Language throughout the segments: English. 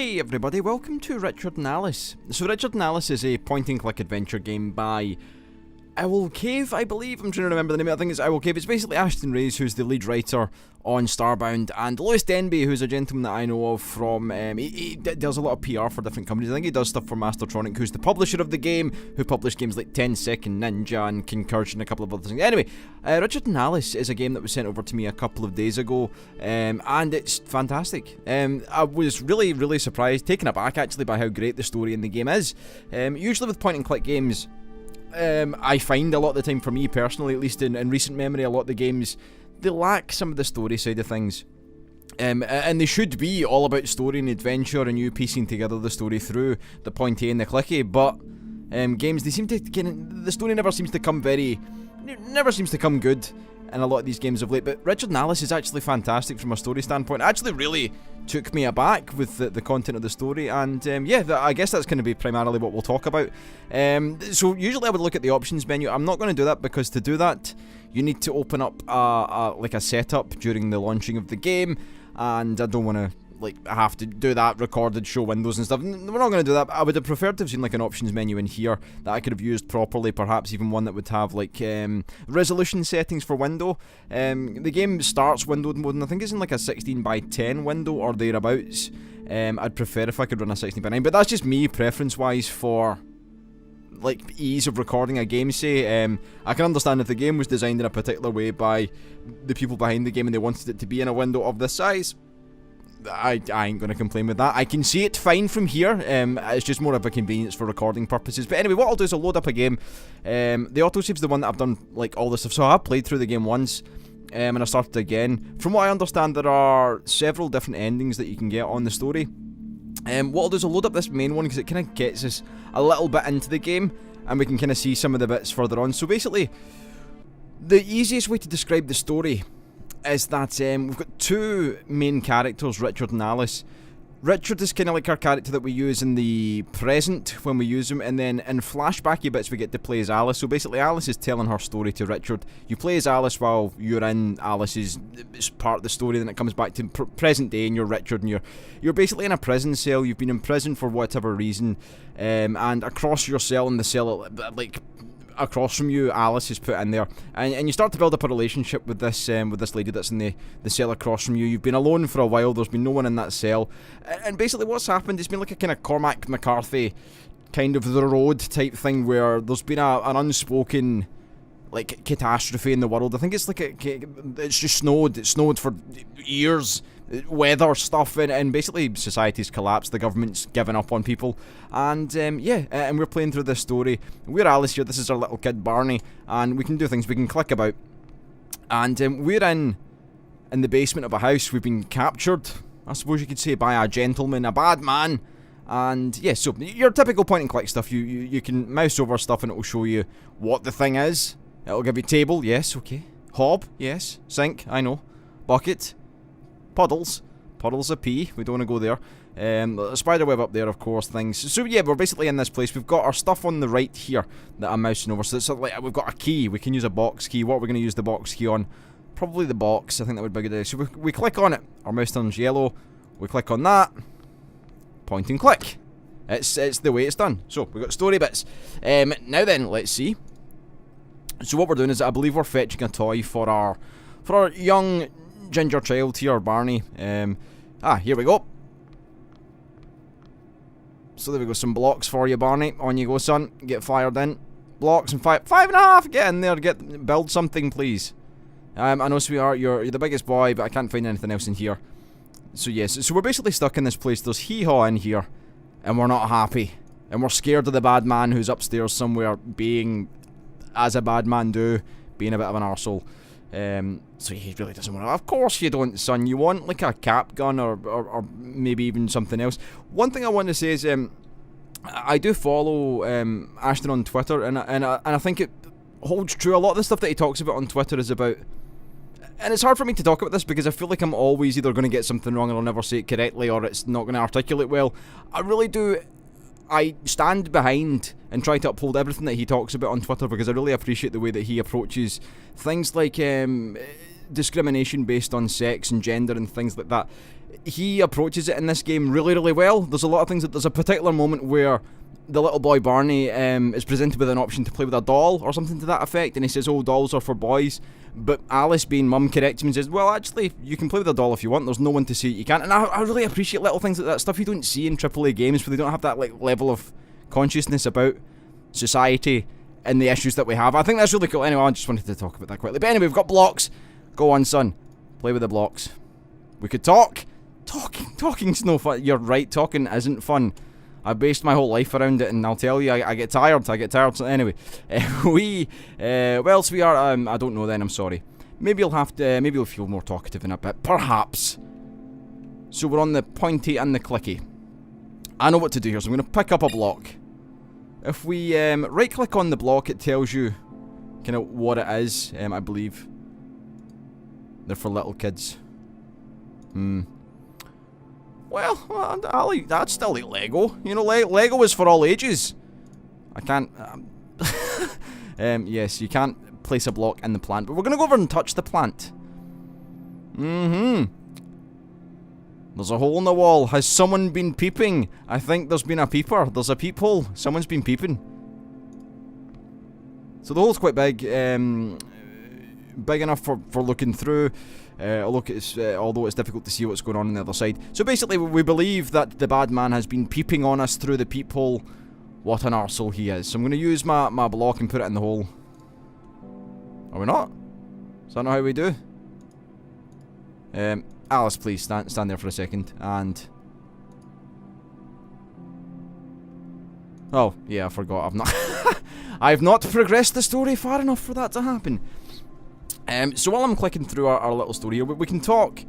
Hey everybody, welcome to Richard and Alice. So Richard and Alice is a point-and-click adventure game by Owl Cave, I believe. I'm trying to remember the name of it. I think it's Owl Cave. It's basically Ashton Reyes, who's the lead writer on Starbound, and Lewis Denby, who's a gentleman that I know of from, he does a lot of PR for different companies. I think he does stuff for Mastertronic, who's the publisher of the game, who published games like 10 Second Ninja and Concursion and a couple of other things. Anyway, Richard and Alice is a game that was sent over to me a couple of days ago, and it's fantastic. I was really surprised, taken aback actually, by how great the story in the game is. Usually with point-and-click games, I find a lot of the time, for me personally, at least in recent memory, a lot of the games, they lack some of the story side of things. And they should be all about story and adventure and you piecing together the story through the pointy and the clicky, but games, they seem to the story never seems to come good in a lot of these games of late. But Richard and Alice is actually fantastic from a story standpoint. It actually really took me aback with the content of the story, and yeah, I guess that's going to be primarily what we'll talk about. So usually I would look at the options menu. I'm not going to do that, because to do that you need to open up like a setup during the launching of the game, and I don't want to have to do that, recorded, show windows and stuff. We're not going to do that. I would have preferred to have seen like an options menu in here that I could have used properly, perhaps even one that would have like resolution settings for window. The game starts windowed mode, and I think it's in like a 16:10 window or thereabouts. I'd prefer if I could run a 16:9, but that's just me preference wise for like ease of recording a game, say. I can understand if the game was designed in a particular way by the people behind the game and they wanted it to be in a window of this size. I ain't going to complain with that. I can see it fine from here. It's just more of a convenience for recording purposes. But anyway, what I'll do is I'll load up a game. The autosave's the one that I've done like all this stuff. So I have played through the game once, and I started again. From what I understand, there are several different endings that you can get on the story. What I'll do is I'll load up this main one, because it kind of gets us a little bit into the game, and we can kind of see some of the bits further on. So basically, the easiest way to describe the story is that we've got two main characters, Richard and Alice. Richard is kind of like our character that we use in the present when we use him, and then in flashbacky bits we get to play as Alice. So basically Alice is telling her story to Richard. You play as Alice while you're in Alice's part of the story, then it comes back to present day and you're Richard, and you're basically in a prison cell. You've been in prison for whatever reason, and across your cell in the cell, like across from you, Alice is put in there, and you start to build up a relationship with this lady that's in the cell across from you. You've been alone for a while, there's been no one in that cell, and basically what's happened, it's been like a kind of Cormac McCarthy kind of The Road type thing, where there's been an unspoken like catastrophe in the world. I think it's like it's just snowed. It snowed for years, weather stuff, and basically society's collapsed. The government's given up on people, and yeah, and we're playing through this story. We're Alice here. This is our little kid Barney, and we can do things. We can click about, and we're in the basement of a house. We've been captured, I suppose you could say, by a gentleman, a bad man. And yeah, so your typical point and click stuff. You can mouse over stuff and it will show you what the thing is. It'll give you table, yes, okay. Hob, yes. Sink, I know. Bucket. Puddles. Puddles of pee, we don't want to go there. Spiderweb up there, of course, things. So yeah, we're basically in this place. We've got our stuff on the right here that I'm mousing over. So it's like we've got a key. We can use a box key. What are we going to use the box key on? Probably the box. I think that would be a good idea. So we click on it. Our mouse turns yellow. We click on that. Point and click. It's the way it's done. So we've got story bits. Now then, let's see. So what we're doing is, I believe we're fetching a toy for our young ginger child here, Barney. Here we go. So there we go, some blocks for you, Barney. On you go, son. Get fired in. Blocks and 5.5. Get in there. Build something, please. I know, sweetheart, you're the biggest boy, but I can't find anything else in here. So yes, so we're basically stuck in this place. There's hee-haw in here, and we're not happy, and we're scared of the bad man who's upstairs somewhere, being, as a bad man do, being a bit of an arsehole. So he really doesn't want to. Of course you don't, son. You want like a cap gun or maybe even something else. One thing I want to say is, I do follow Ashton on Twitter, and I think it holds true. A lot of the stuff that he talks about on Twitter is about. And it's hard for me to talk about this because I feel like I'm always either going to get something wrong and I'll never say it correctly, or it's not going to articulate well. I stand behind and try to uphold everything that he talks about on Twitter, because I really appreciate the way that he approaches things like discrimination based on sex and gender and things like that. he approaches it in this game really, really well. There's a lot of things there's a particular moment where the little boy Barney is presented with an option to play with a doll or something to that effect, and he says, oh, dolls are for boys. But Alice, being mum, corrects him and says, well, actually, you can play with a doll if you want. There's no one to see it. You can't. And I really appreciate little things like that, stuff you don't see in AAA games, where they don't have that like level of consciousness about society and the issues that we have. I think that's really cool. Anyway, I just wanted to talk about that quickly. But anyway, we've got blocks. Go on, son. Play with the blocks. We could talk. Talking's no fun. You're right, talking isn't fun. I based my whole life around it, and I'll tell you, I get tired. So anyway, where else we are? I don't know then, I'm sorry. Maybe you'll have to, maybe you'll feel more talkative in a bit, perhaps. So we're on the pointy and the clicky. I know what to do here, so I'm going to pick up a block. If we right click on the block, it tells you kind of what it is, I believe. They're for little kids. Well, I'd still like Lego. You know, Lego is for all ages. I can't... yes, you can't place a block in the plant. But we're going to go over and touch the plant. There's a hole in the wall. Has someone been peeping? I think there's been a peeper. There's a peephole. Someone's been peeping. So the hole's quite big. Big enough for looking through. Although it's difficult to see what's going on the other side. So basically, we believe that the bad man has been peeping on us through the peephole. What an arsehole he is. So I'm going to use my block and put it in the hole. Are we not? Is that not how we do? Alice, please, stand there for a second. And... oh, yeah, I forgot. I've not progressed the story far enough for that to happen. So while I'm clicking through our little story here, we can talk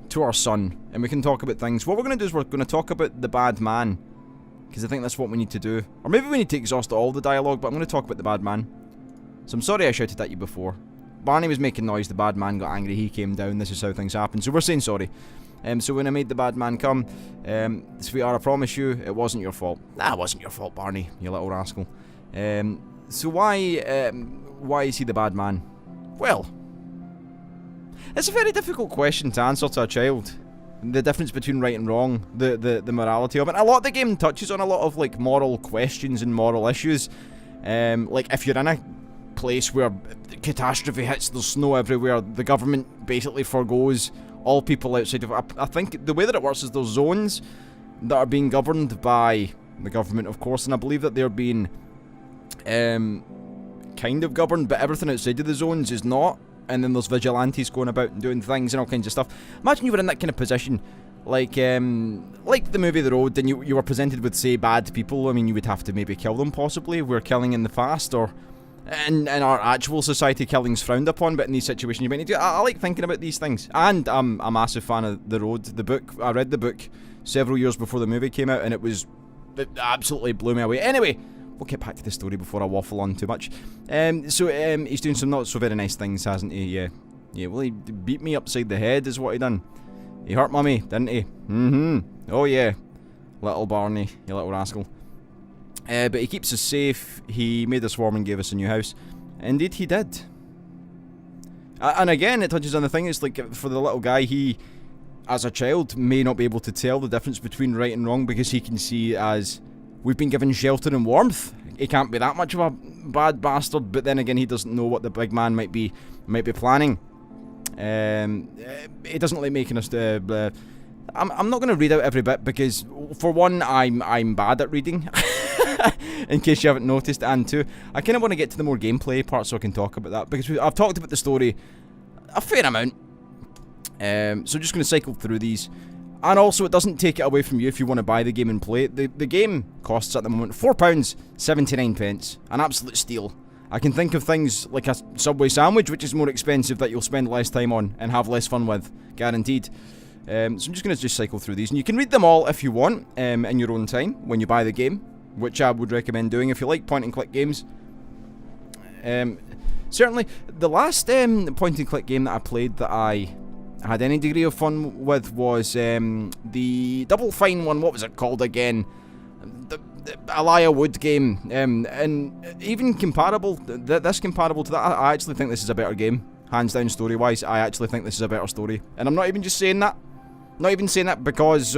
to our son, and we can talk about things. What we're going to do is we're going to talk about the bad man, because I think that's what we need to do. Or maybe we need to exhaust all the dialogue, but I'm going to talk about the bad man. So I'm sorry I shouted at you before. Barney was making noise, the bad man got angry, he came down, this is how things happen. So we're saying sorry. So when I made the bad man come, sweetheart, I promise you, it wasn't your fault. Nah, it wasn't your fault, Barney, you little rascal. So why is he the bad man? Well... it's a very difficult question to answer to a child. The difference between right and wrong, the morality of it. A lot of the game touches on a lot of like moral questions and moral issues. Like if you're in a place where catastrophe hits, there's snow everywhere, the government basically forgoes all people outside of it. I think the way that it works is there's zones that are being governed by the government, of course, and I believe that they're being kind of governed, but everything outside of the zones is not. And then there's vigilantes going about and doing things and all kinds of stuff. Imagine you were in that kind of position, like the movie The Road, and you were presented with, say, bad people. I mean, you would have to maybe kill them, possibly. We're killing in the past, or in our actual society, killing's frowned upon, but in these situations you might need to... I like thinking about these things. And I'm a massive fan of The Road, the book. I read the book several years before the movie came out, and it absolutely blew me away. Anyway... we'll get back to the story before I waffle on too much. So he's doing some not so very nice things, hasn't he? Yeah, well, he beat me upside the head is what he done. He hurt mummy, didn't he? Oh yeah. Little Barney, you little rascal. But he keeps us safe. He made us warm and gave us a new house. Indeed he did. And again, it touches on the thing, it's like, for the little guy, he, as a child, may not be able to tell the difference between right and wrong, because he can see as... we've been given shelter and warmth. He can't be that much of a bad bastard, but then again, he doesn't know what the big man might be planning. It doesn't like making us... I'm not going to read out every bit, because for one, I'm bad at reading, in case you haven't noticed, and two, I kind of want to get to the more gameplay part so I can talk about that, because I've talked about the story a fair amount. So I'm just going to cycle through these. And also, it doesn't take it away from you if you want to buy the game and play it. The game costs at the moment £4.79, an absolute steal. I can think of things like a Subway sandwich, which is more expensive, that you'll spend less time on and have less fun with, guaranteed. So I'm just going to cycle through these, and you can read them all if you want, in your own time, when you buy the game, which I would recommend doing if you like point-and-click games. Certainly, the last point-and-click game that I played that I had any degree of fun with was the Double Fine one. What was it called again? The Elijah Wood game. And even comparable, this comparable to that, I actually think this is a better game. Hands down, story-wise, I actually think this is a better story. And I'm not even just saying that. Not even saying that because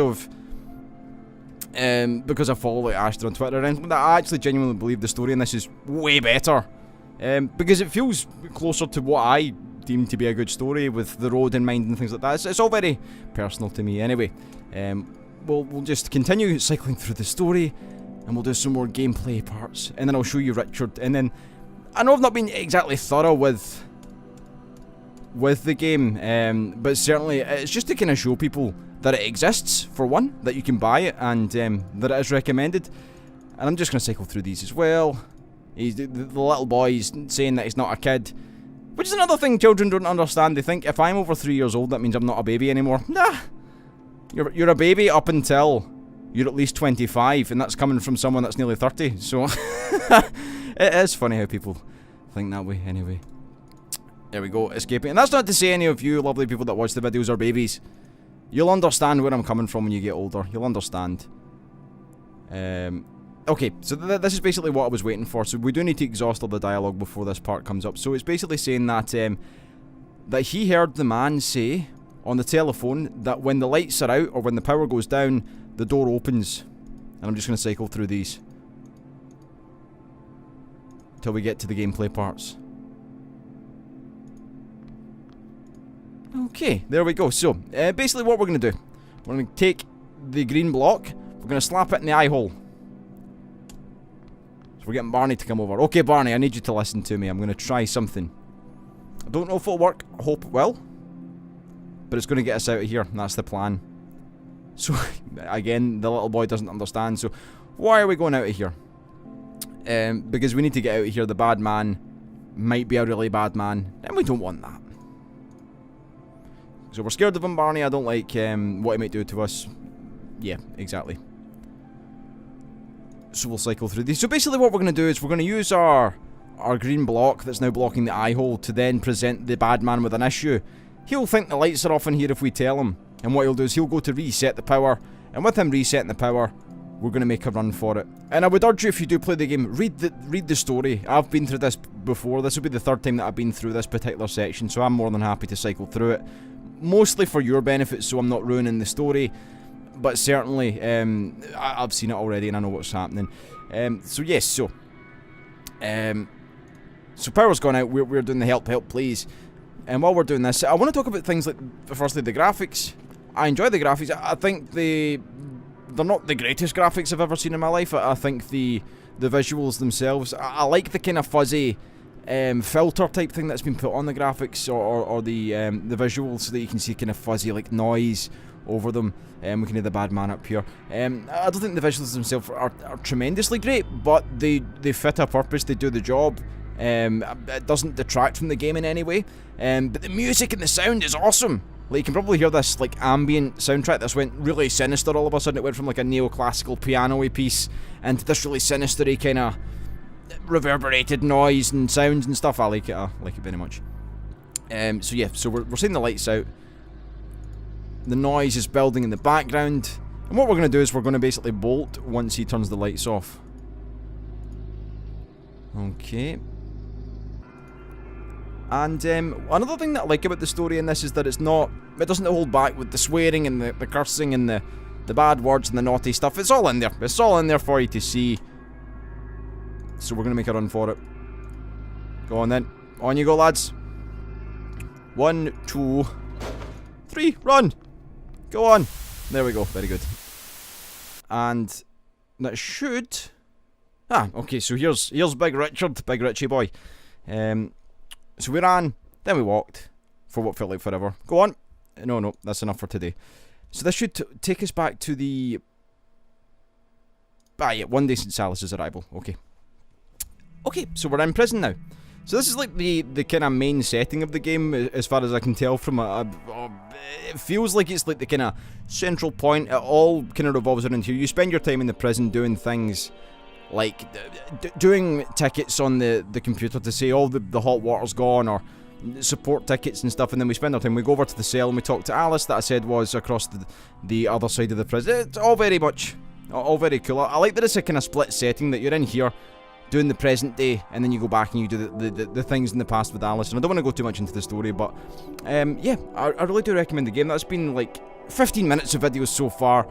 I follow like Ashton on Twitter or anything. I actually genuinely believe the story in this is way better. Because it feels closer to what I deem to be a good story with the road in mind and things like that. It's all very personal to me. Anyway, we'll just continue cycling through the story, and we'll do some more gameplay parts, and then I'll show you Richard. And then I know I've not been exactly thorough with the game, but certainly it's just to kind of show people that it exists, for one, that you can buy it, and that it is recommended. And I'm just going to cycle through these as well. The little boy's saying that he's not a kid, which is another thing children don't understand. They think if I'm over 3 years old, that means I'm not a baby anymore. Nah, you're a baby up until you're at least 25, and that's coming from someone that's nearly 30. So it is funny how people think that way. Anyway, there we go, escaping. And that's not to say any of you lovely people that watch the videos are babies. You'll understand where I'm coming from when you get older. You'll understand. Okay, so this is basically what I was waiting for. So we do need to exhaust all the dialogue before this part comes up. So it's basically saying that that he heard the man say on the telephone that when the lights are out or when the power goes down, the door opens. And I'm just going to cycle through these till we get to the gameplay parts. Okay, there we go. So, basically what we're going to do, we're going to take the green block, we're going to slap it in the eye hole. So we're getting Barney to come over. Okay, Barney, I need you to listen to me. I'm going to try something. I don't know if it'll work. I hope it will. But it's going to get us out of here, and that's the plan. So, again, the little boy doesn't understand. So, why are we going out of here? Because we need to get out of here. The bad man might be a really bad man, and we don't want that. So we're scared of him, Barney. I don't like what he might do to us. Yeah, exactly. So we'll cycle through these. So basically what we're going to do is we're going to use our green block that's now blocking the eye hole to then present the bad man with an issue. He'll think the lights are off in here if we tell him. And what he'll do is he'll go to reset the power. And with him resetting the power, we're going to make a run for it. And I would urge you, if you do play the game, read the story. I've been through this before. This will be the third time that I've been through this particular section. So I'm more than happy to cycle through it. Mostly for your benefit, so I'm not ruining the story. But certainly, I've seen it already and I know what's happening. So yes, so power's gone out. We're doing the help please. And while we're doing this, I want to talk about things like, firstly, the graphics. I enjoy the graphics. I think they're not the greatest graphics I've ever seen in my life. I think the visuals themselves, I like the kind of fuzzy filter type thing that's been put on the graphics or the visuals, so that you can see kind of fuzzy like noise over them. We can hear the bad man up here. I don't think the visuals themselves are tremendously great, but they fit a purpose. They do the job. It doesn't detract from the game in any way. But the music and the sound is awesome. Like, you can probably hear this like ambient soundtrack that's went really sinister all of a sudden. It went from like a neoclassical piano-y piece into this really sinister-y kind of reverberated noise and sounds and stuff. I like it very much. So yeah, so we're seeing the lights out. The noise is building in the background, and what we're going to do is we're going to basically bolt once he turns the lights off. Okay. And another thing that I like about the story in this is that it doesn't hold back with the swearing and the cursing and the bad words and the naughty stuff. It's all in there. It's all in there for you to see. So we're going to make a run for it. Go on then. On you go, lads. 1, 2, 3, run! Go on! There we go, very good. And that should... okay, so here's Big Richard, Big Richie boy. So we ran, then we walked, for what felt like forever. Go on! No, that's enough for today. So this should take us back to the... yeah, one day since Alice's arrival, okay. Okay, so we're in prison now. So this is like the kind of main setting of the game, as far as I can tell from it feels like it's like the kind of central point. It all kind of revolves around here. You spend your time in the prison doing things like doing tickets on the computer to say, oh, the hot water's gone, or support tickets and stuff, and then we spend our time, we go over to the cell and we talk to Alice, that I said was across the other side of the prison. It's all very very cool. I like that it's a kind of split setting, that you're in here doing the present day, and then you go back and you do the things in the past with Alice. And I don't want to go too much into the story, but yeah, I really do recommend the game. That's been like 15 minutes of videos so far.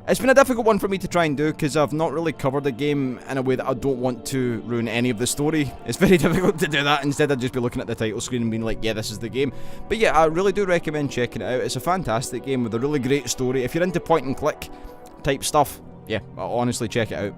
It's been a difficult one for me to try and do because I've not really covered the game in a way that I don't want to ruin any of the story. It's very difficult to do that. Instead, I'd just be looking at the title screen and being like, yeah, this is the game. But yeah, I really do recommend checking it out. It's a fantastic game with a really great story. If you're into point and click type stuff, yeah, honestly, check it out.